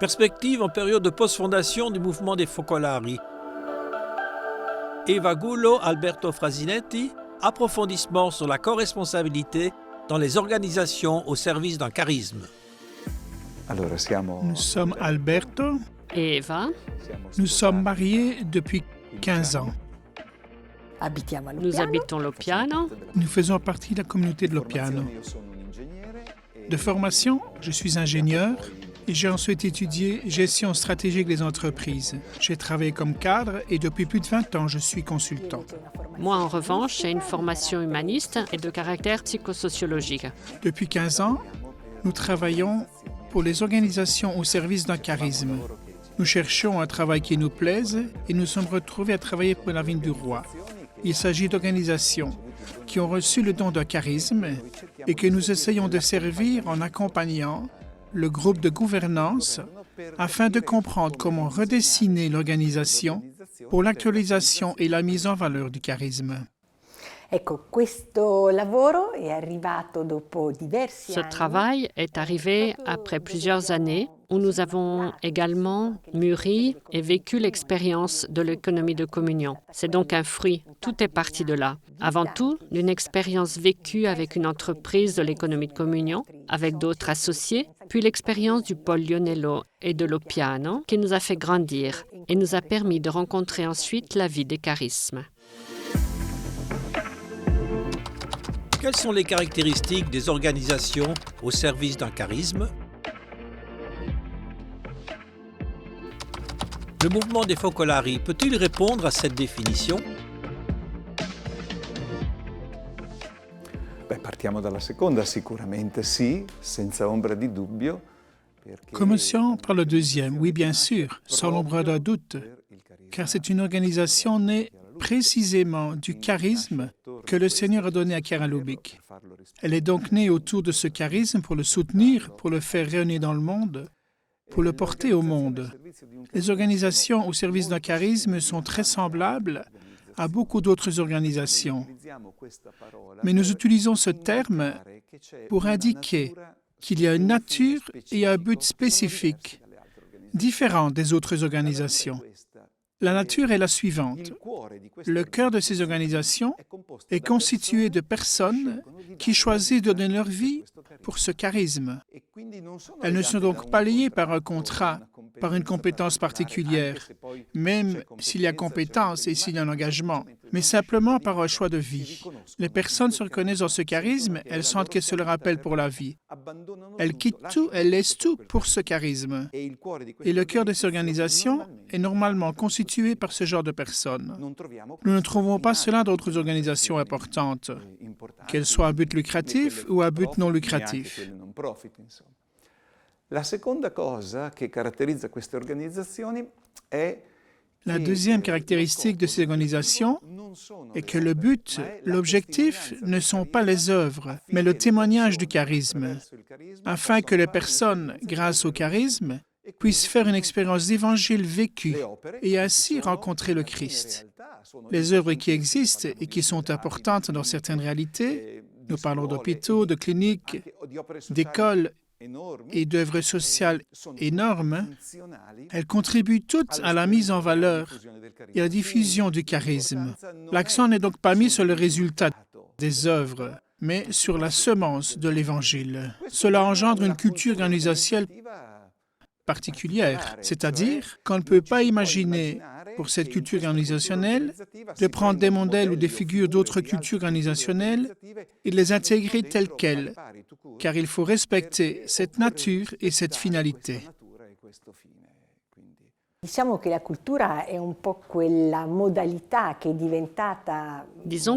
Perspective en période de post-fondation du mouvement des Focolari. Eva Gullo, Alberto Frasinetti, approfondissement sur la co-responsabilité dans les organisations au service d'un charisme. Nous sommes Alberto. Et Eva, Nous sommes mariés depuis 15 ans. nous habitons Lopiano. Nous faisons partie de la communauté de Lopiano. De formation, je suis ingénieur et j'ai ensuite étudié gestion stratégique des entreprises. J'ai travaillé comme cadre et depuis plus de 20 ans, je suis consultant. Moi, en revanche, j'ai une formation humaniste et de caractère psychosociologique. Depuis 15 ans, nous travaillons pour les organisations au service d'un charisme. Nous cherchons un travail qui nous plaise et nous sommes retrouvés à travailler pour la ville du roi. Il s'agit d'organisations qui ont reçu le don d'un charisme et que nous essayons de servir en accompagnant le groupe de gouvernance afin de comprendre comment redessiner l'organisation pour l'actualisation et la mise en valeur du charisme. Ce travail est arrivé après plusieurs années où nous avons également mûri et vécu l'expérience de l'économie de communion. C'est donc un fruit, tout est parti de là. Avant tout, d'une expérience vécue avec une entreprise de l'économie de communion, avec d'autres associés, puis l'expérience du pôle Lionello et de Lopiano qui nous a fait grandir et nous a permis de rencontrer ensuite la vie des charismes. Quelles sont les caractéristiques des organisations au service d'un charisme? Le mouvement des Focolari peut-il répondre à cette définition? Partiamo dalla seconda, sicuramente sì, senza ombra di dubbio. Commençons par le deuxième, oui bien sûr, sans l'ombre d'un doute, car c'est une organisation née précisément du charisme que le Seigneur a donné à Chiara Lubich. Elle est donc née autour de ce charisme pour le soutenir, pour le faire rayonner dans le monde, pour le porter au monde. Les organisations au service d'un charisme sont très semblables à beaucoup d'autres organisations. Mais nous utilisons ce terme pour indiquer qu'il y a une nature et un but spécifique, différents des autres organisations. La nature est la suivante. Le cœur de ces organisations est constitué de personnes qui choisissent de donner leur vie pour ce charisme. Elles ne sont donc pas liées par un contrat, par une compétence particulière, même s'il y a compétence et s'il y a un engagement, mais simplement par un choix de vie. Les personnes se reconnaissent dans ce charisme, elles sentent que cela rappelle pour la vie. Elles quittent tout, elles laissent tout pour ce charisme. Et le cœur de ces organisations est normalement constitué par ce genre de personnes. Nous ne trouvons pas cela dans d'autres organisations importantes, qu'elles soient à but lucratif ou à but non lucratif. La seconda cosa che caratterizza queste organizzazioni è La deuxième caractéristique de ces organisations est que le but, l'objectif ne sont pas les œuvres, mais le témoignage du charisme, afin que les personnes, grâce au charisme, puissent faire une expérience d'évangile vécue et ainsi rencontrer le Christ. Les œuvres qui existent et qui sont importantes dans certaines réalités, nous parlons d'hôpitaux, de cliniques, d'écoles et d'œuvres sociales énormes, elles contribuent toutes à la mise en valeur et à la diffusion du charisme. L'accent n'est donc pas mis sur le résultat des œuvres, mais sur la semence de l'Évangile. Cela engendre une culture organisationnelle particulière, c'est-à-dire qu'on ne peut pas imaginer pour cette culture organisationnelle de prendre des modèles ou des figures d'autres cultures organisationnelles et de les intégrer telles quelles, car il faut respecter cette nature et cette finalité. Disons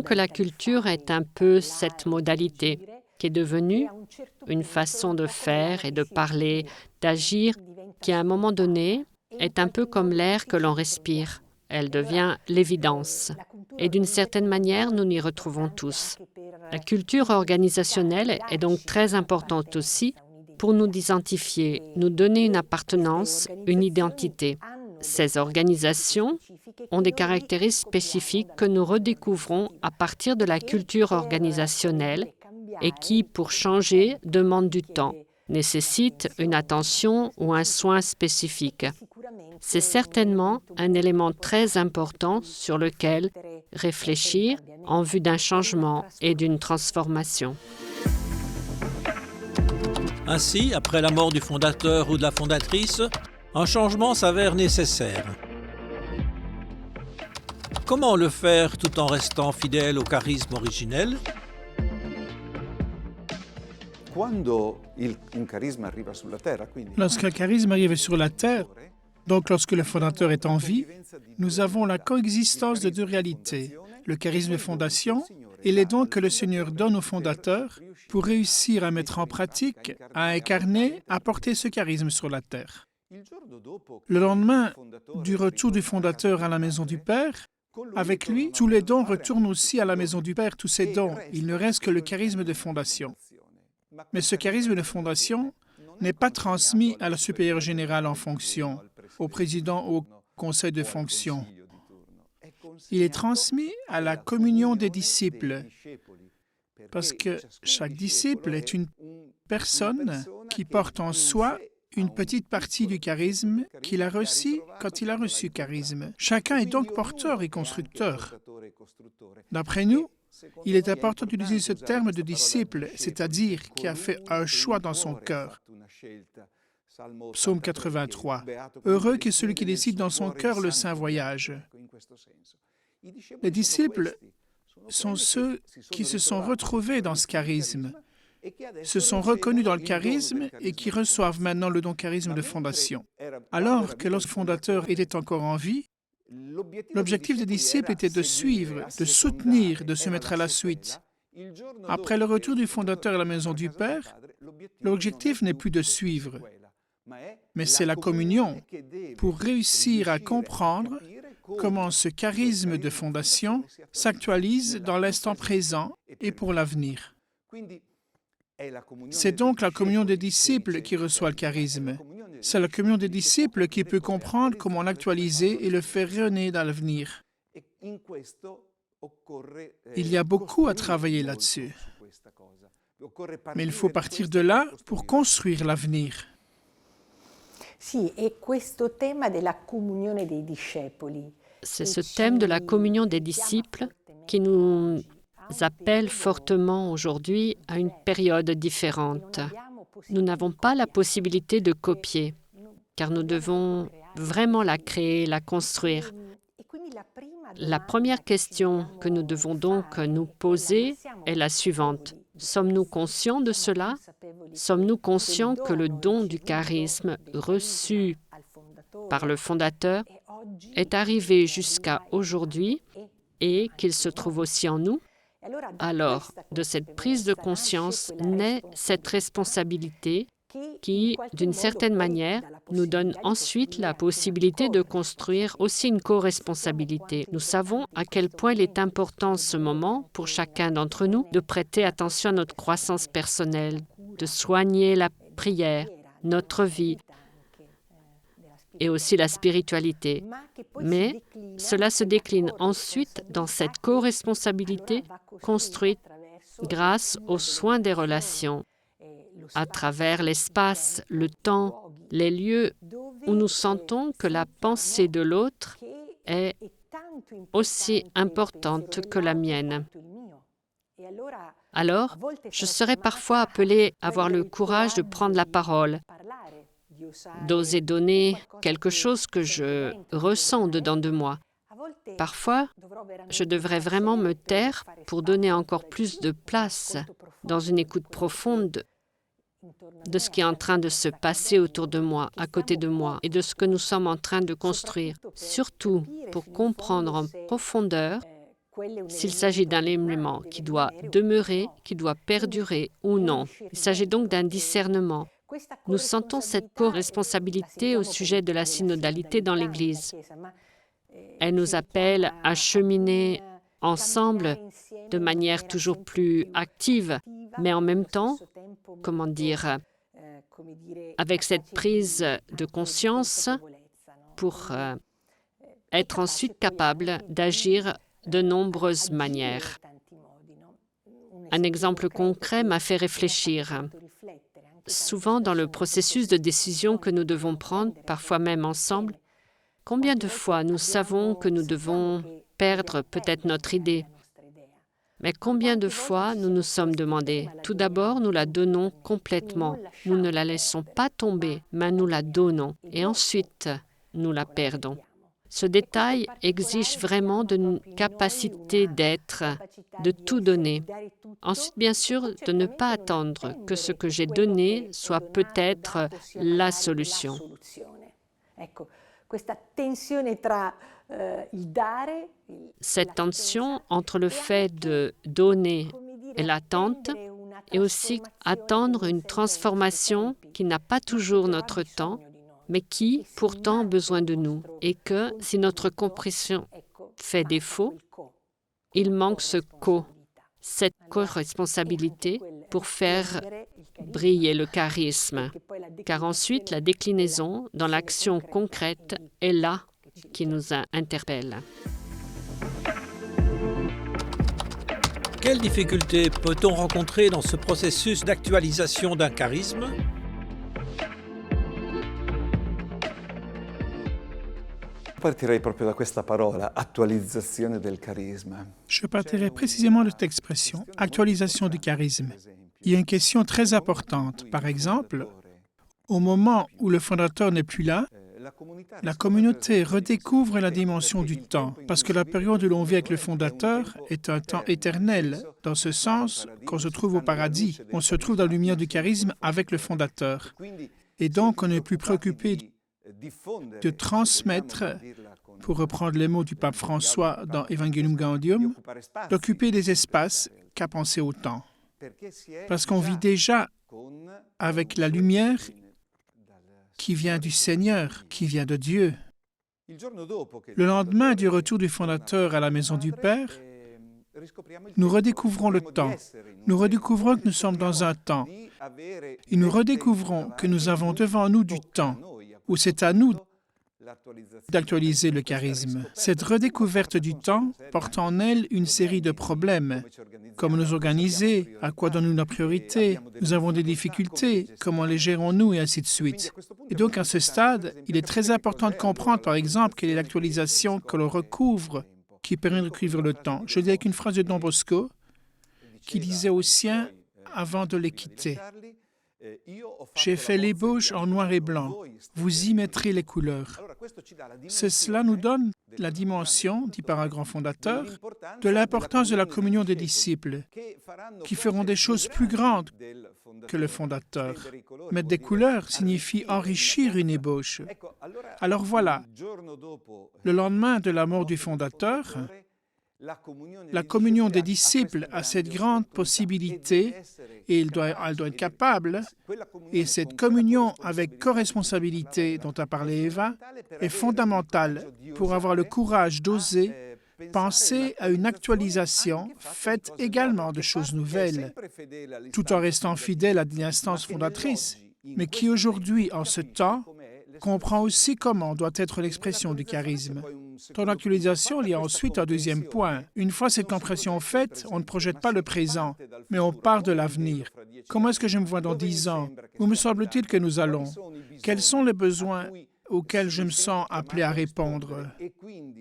que la culture est un peu cette modalité qui est devenue une façon de faire et de parler, d'agir, qui à un moment donné est un peu comme l'air que l'on respire. Elle devient l'évidence. Et d'une certaine manière, nous nous retrouvons tous. La culture organisationnelle est donc très importante aussi pour nous identifier, nous donner une appartenance, une identité. Ces organisations ont des caractéristiques spécifiques que nous redécouvrons à partir de la culture organisationnelle et qui, pour changer, demandent du temps, nécessite une attention ou un soin spécifique. C'est certainement un élément très important sur lequel réfléchir en vue d'un changement et d'une transformation. Ainsi, après la mort du fondateur ou de la fondatrice, un changement s'avère nécessaire. Comment le faire tout en restant fidèle au charisme originel? Lorsqu'un charisme arrive sur la Terre, donc lorsque le fondateur est en vie, nous avons la coexistence de deux réalités, le charisme de fondation et les dons que le Seigneur donne au fondateur pour réussir à mettre en pratique, à incarner, à porter ce charisme sur la Terre. Le lendemain du retour du fondateur à la maison du Père, avec lui, tous les dons retournent aussi à la maison du Père, tous ces dons. Il ne reste que le charisme de fondation. Mais ce charisme de fondation n'est pas transmis à la supérieure générale en fonction, au président ou au conseil de fonction. Il est transmis à la communion des disciples, parce que chaque disciple est une personne qui porte en soi une petite partie du charisme qu'il a reçu quand il a reçu charisme. Chacun est donc porteur et constructeur. D'après nous, il est important d'utiliser ce terme de disciple, c'est-à-dire qui a fait un choix dans son cœur. Psaume 83. Heureux que celui qui décide dans son cœur le saint voyage. Les disciples sont ceux qui se sont retrouvés dans ce charisme, se sont reconnus dans le charisme et qui reçoivent maintenant le don charisme de fondation. Alors que le fondateur était encore en vie, l'objectif des disciples était de suivre, de soutenir, de se mettre à la suite. Après le retour du fondateur à la maison du Père, l'objectif n'est plus de suivre, mais c'est la communion pour réussir à comprendre comment ce charisme de fondation s'actualise dans l'instant présent et pour l'avenir. C'est donc la communion des disciples qui reçoit le charisme. C'est la communion des disciples qui peut comprendre comment l'actualiser et le faire rayonner dans l'avenir. Il y a beaucoup à travailler là-dessus. Mais il faut partir de là pour construire l'avenir. C'est ce thème de la communion des disciples qui nous appelle fortement aujourd'hui à une période différente. Nous n'avons pas la possibilité de copier, car nous devons vraiment la créer, la construire. La première question que nous devons donc nous poser est la suivante. Sommes-nous conscients de cela? Sommes-nous conscients que le don du charisme reçu par le fondateur est arrivé jusqu'à aujourd'hui et qu'il se trouve aussi en nous? Alors, de cette prise de conscience naît cette responsabilité qui, d'une certaine manière, nous donne ensuite la possibilité de construire aussi une co-responsabilité. Nous savons à quel point il est important en ce moment, pour chacun d'entre nous, de prêter attention à notre croissance personnelle, de soigner la prière, notre vie et aussi la spiritualité. Mais cela se décline ensuite dans cette co-responsabilité construite grâce aux soins des relations, à travers l'espace, le temps, les lieux où nous sentons que la pensée de l'autre est aussi importante que la mienne. Alors, je serais parfois appelée à avoir le courage de prendre la parole, d'oser donner quelque chose que je ressens dedans de moi. Parfois, je devrais vraiment me taire pour donner encore plus de place dans une écoute profonde de ce qui est en train de se passer autour de moi, à côté de moi, et de ce que nous sommes en train de construire, surtout pour comprendre en profondeur s'il s'agit d'un élément qui doit demeurer, qui doit perdurer ou non. Il s'agit donc d'un discernement. Nous sentons cette co-responsabilité au sujet de la synodalité dans l'Église. Elle nous appelle à cheminer ensemble de manière toujours plus active, mais en même temps, avec cette prise de conscience pour être ensuite capable d'agir de nombreuses manières. Un exemple concret m'a fait réfléchir. souvent dans le processus de décision que nous devons prendre, parfois même ensemble, combien de fois nous savons que nous devons perdre peut-être notre idée? Mais combien de fois nous nous sommes demandé, tout d'abord, nous la donnons complètement, nous ne la laissons pas tomber, mais nous la donnons, et ensuite, nous la perdons. Ce détail exige vraiment une capacité d'être, de tout donner. Ensuite, bien sûr, de ne pas attendre que ce que j'ai donné soit peut-être la solution. Cette tension entre le fait de donner et l'attente, et aussi attendre une transformation qui n'a pas toujours notre temps, mais qui pourtant a besoin de nous, et que si notre compréhension fait défaut, il manque cette co-responsabilité pour faire briller le charisme, car ensuite la déclinaison dans l'action concrète est là qui nous interpelle. Quelles difficultés peut-on rencontrer dans ce processus d'actualisation d'un charisme? Partirei proprio da questa parola, attualizzazione del carisma. Je partirai précisément de cette expression, actualisation du charisme. Il y a une question très importante. Par exemple, au moment où le fondateur n'est plus là, la communauté redécouvre la dimension du temps, parce que la période où l'on vit avec le fondateur est un temps éternel, dans ce sens qu'on se trouve au paradis. On se trouve dans la lumière du charisme avec le fondateur. Et donc, on n'est plus préoccupé de transmettre, pour reprendre les mots du pape François dans Evangelium Gaudium, d'occuper des espaces qu'à penser au temps. Parce qu'on vit déjà avec la lumière qui vient du Seigneur, qui vient de Dieu. Le lendemain du retour du fondateur à la maison du Père, nous redécouvrons le temps. Nous redécouvrons que nous sommes dans un temps. Et nous redécouvrons que nous avons devant nous du temps, où c'est à nous d'actualiser le charisme. Cette redécouverte du temps porte en elle une série de problèmes. Comment nous organiser, à quoi donnons-nous la priorité, nous avons des difficultés, comment les gérons-nous et ainsi de suite. Et donc à ce stade, il est très important de comprendre par exemple quelle est l'actualisation que l'on recouvre qui permet de recouvrir le temps. Je dis avec une phrase de Don Bosco qui disait aux siens avant de les quitter: j'ai fait l'ébauche en noir et blanc, vous y mettrez les couleurs. Cela nous donne la dimension, dit par un grand fondateur, de l'importance de la communion des disciples, qui feront des choses plus grandes que le fondateur. Mettre des couleurs signifie enrichir une ébauche. Alors voilà, le lendemain de la mort du fondateur, la communion des disciples a cette grande possibilité, et elle doit être capable, et cette communion avec co-responsabilité dont a parlé Eva est fondamentale pour avoir le courage d'oser penser à une actualisation faite également de choses nouvelles, tout en restant fidèle à l'instance fondatrice, mais qui aujourd'hui, en ce temps, comprend aussi comment doit être l'expression du charisme. Dans l'actualisation, il y a ensuite un deuxième point. Une fois cette compréhension faite, on ne projette pas le présent, mais on part de l'avenir. Comment est-ce que je me vois dans 10 ans? Où me semble-t-il que nous allons? Quels sont les besoins auxquels je me sens appelé à répondre?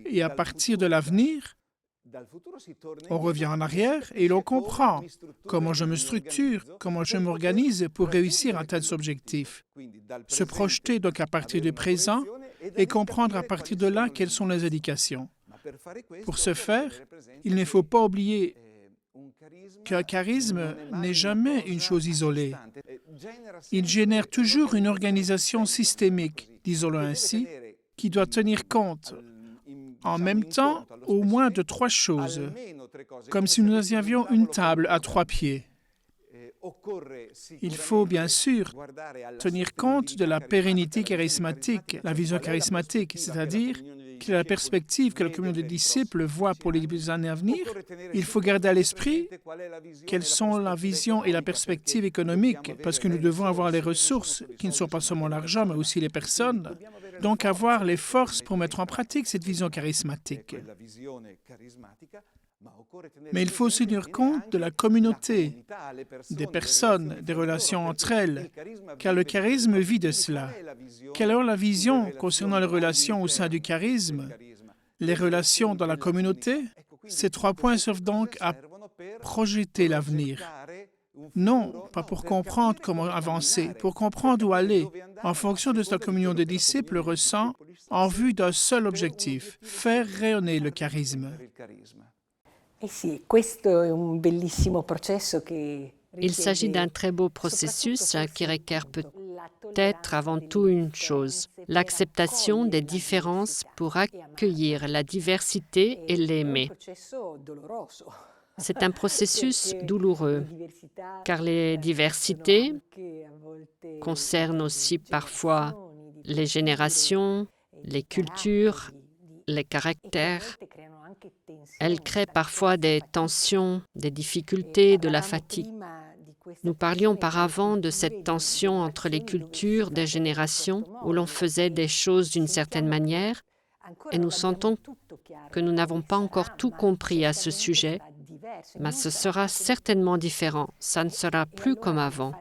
Et à partir de l'avenir, on revient en arrière et l'on comprend comment je me structure, comment je m'organise pour réussir un tel objectif. Se projeter donc à partir du présent et comprendre à partir de là quelles sont les indications. Pour ce faire, il ne faut pas oublier qu'un charisme n'est jamais une chose isolée. Il génère toujours une organisation systémique, disons-le ainsi, qui doit tenir compte en même temps au moins de 3 choses, comme si nous avions une table à 3 pieds. Il faut bien sûr tenir compte de la pérennité charismatique, la vision charismatique, c'est-à-dire quelle est la perspective que la communauté des disciples voit pour les années à venir. Il faut garder à l'esprit quelles sont la vision et la perspective économique, parce que nous devons avoir les ressources qui ne sont pas seulement l'argent, mais aussi les personnes. Donc avoir les forces pour mettre en pratique cette vision charismatique. Mais il faut aussi tenir compte de la communauté, des personnes, des relations entre elles, car le charisme vit de cela. Quelle est la vision concernant les relations au sein du charisme? Les relations dans la communauté? Ces 3 points servent donc à projeter l'avenir. Non, pas pour comprendre comment avancer, pour comprendre où aller, en fonction de ce que la communion des disciples ressent en vue d'un seul objectif, faire rayonner le charisme. Il s'agit d'un très beau processus qui requiert peut-être avant tout une chose, l'acceptation des différences pour accueillir la diversité et l'aimer. C'est un processus douloureux, car les diversités concernent aussi parfois les générations, les cultures, les caractères. Elles créent parfois des tensions, des difficultés, de la fatigue. Nous parlions auparavant de cette tension entre les cultures des générations où l'on faisait des choses d'une certaine manière et nous sentons que nous n'avons pas encore tout compris à ce sujet, mais ce sera certainement différent, ça ne sera plus comme avant.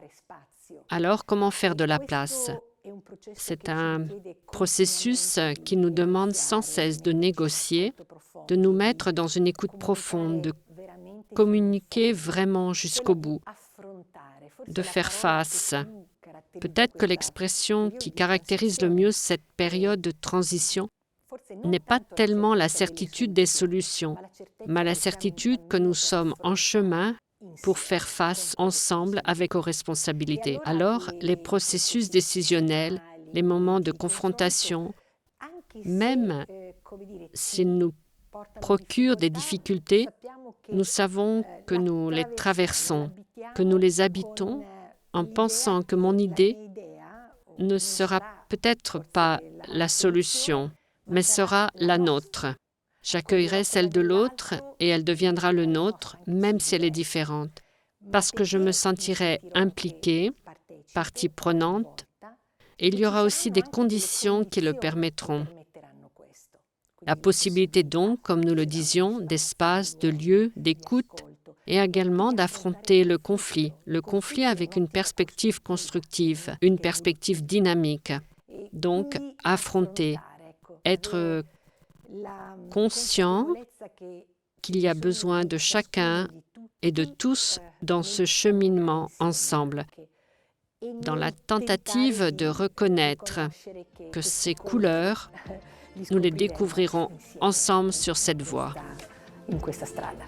Alors, comment faire de la place? C'est un processus qui nous demande sans cesse de négocier, de nous mettre dans une écoute profonde, de communiquer vraiment jusqu'au bout, de faire face. Peut-être que l'expression qui caractérise le mieux cette période de transition n'est pas tellement la certitude des solutions, mais la certitude que nous sommes en chemin pour faire face ensemble avec nos responsabilités. Alors, les processus décisionnels, les moments de confrontation, même s'ils nous procurent des difficultés, nous savons que nous les traversons, que nous les habitons en pensant que mon idée ne sera peut-être pas la solution, mais sera la nôtre. J'accueillerai celle de l'autre et elle deviendra le nôtre, même si elle est différente, parce que je me sentirai impliquée, partie prenante, et il y aura aussi des conditions qui le permettront. La possibilité donc, comme nous le disions, d'espace, de lieu, d'écoute, et également d'affronter le conflit avec une perspective constructive, une perspective dynamique. Donc, affronter, être conscient qu'il y a besoin de chacun et de tous dans ce cheminement ensemble, dans la tentative de reconnaître que ces couleurs, nous les découvrirons ensemble sur cette voie. In questa strada.